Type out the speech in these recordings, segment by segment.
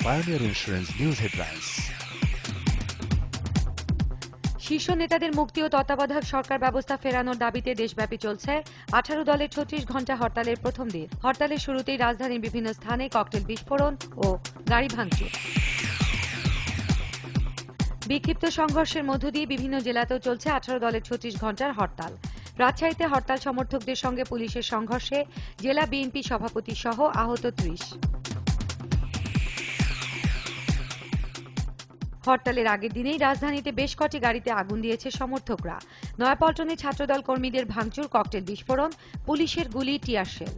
Pioneer Insurance News Headlines. শীর্ষ নেতাদের মুক্তি ও তত্ত্বাবধায়ক সরকার ব্যবস্থা ফেরানোর দাবিতে দেশব্যাপী চলছে 18 দলের 36 ঘণ্টা হরতালের প্রথম দিন। হরতালের শুরুতেই রাজধানীর বিভিন্ন স্থানে ককটেল বিস্ফোরণ ও গাড়ি ভাঙচুর। বিক্ষিপ্ত সংঘর্ষের মধ্য দিয়ে বিভিন্ন জেলাতেও চলছে 18 দলের 36 ঘণ্টার হরতাল। রাজশাহীতে হরতাল সমর্থকদের সঙ্গে পুলিশের সংঘর্ষে জেলা বিএনপি সভাপতি সহ আহত 30। হরতালের আগের দিনেই রাজধানীতে বেশ কটি গাড়িতে আগুন দিয়েছে সমর্থকরা। নয়াপল্টনে ছাত্রদল কর্মীদের ভাঙচুর, ককটেল বিস্ফোরণ, পুলিশের গুলি, টিয়ার শেল।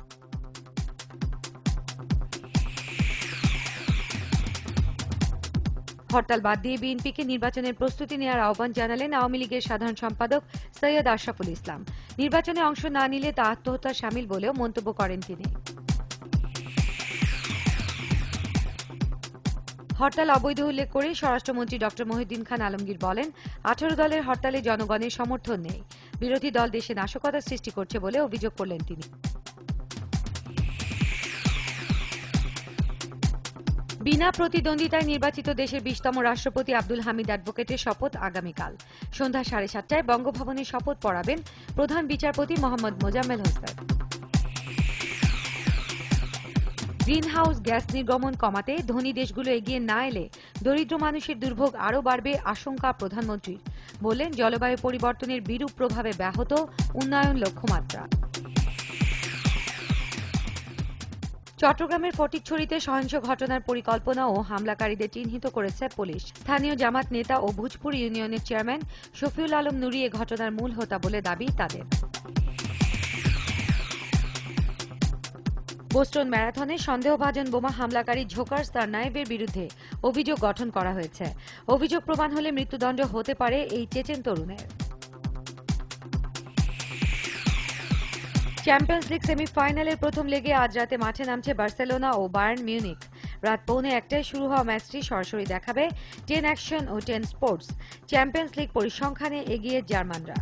হরতাল বাদ দিয়ে বিএনপিকে নির্বাচনের প্রস্তুতি নেওয়ার আহ্বান জানালেন আওয়ামী লীগের সাধারণ সম্পাদক সৈয়দ আশরাফুল ইসলাম। নির্বাচনে অংশ না নিলে তা আত্মহত্যা শামিল বলেও মন্তব্য করেন তিনি। হরতাল অবৈধ উল্লেখ করে স্বরাষ্ট্রমন্ত্রী ডক্টর মহিউদ্দিন খান আলমগীর বলেন, 18 দলের হরতালে জনগণের সমর্থন নেই। বিরোধী দল দেশে নাশকতা সৃষ্টি করছে বলে অভিযোগ করলেন তিনি। বিনা প্রতিদ্বন্দ্বিতায় নির্বাচিত দেশের 20তম রাষ্ট্রপতি আব্দুল হামিদ অ্যাডভোকেটের শপথ আগামীকাল সন্ধ্যা 7:30টায় বঙ্গভবনে শপথ পড়াবেন প্রধান বিচারপতি মোহাম্মদ মোজাম্মেল হোসেন। গ্রিনহাউস গ্যাস নির্গমন কমাতে ধনী দেশগুলো এগিয়ে না এলে দরিদ্র মানুষের দুর্ভোগ আরও বাড়বে আশঙ্কা প্রধানমন্ত্রীর। বললেন, জলবায়ু পরিবর্তনের বিরূপ প্রভাবে ব্যাহত উন্নয়ন লক্ষ্যমাত্রা। চট্টগ্রামের ফটিকছড়িতে সহিংস ঘটনার পরিকল্পনা ও হামলাকারীদের চিহ্নিত করেছে পুলিশ। স্থানীয় জামাত নেতা ও ভূজপুর ইউনিয়নের চেয়ারম্যান শফিউল আলম নুরি এ ঘটনার মূল হোতা বলে দাবি তাদের। বোস্টন ম্যারাথনে সন্দেহভাজন বোমা হামলাকারী ঝোকার সারনায়েভের বিরুদ্ধে অভিযোগ গঠন করা হয়েছে। অভিযোগ প্রমাণ হলে মৃত্যুদণ্ড হতে পারে এই চেচেন তরুণের। চ্যাম্পিয়ন্স লিগ সেমিফাইনালের প্রথম লেগে আজ রাতে মাঠে নামছে বার্সেলোনা ও বায়ার্ন মিউনিখ। রাত 1:45টায় শুরু হওয়া ম্যাচটি সরাসরি দেখাবে 10 অ্যাকশন ও 10 স্পোর্টস। চ্যাম্পিয়ন্স লিগ পরিসংখ্যানে এগিয়ে জার্মানরা।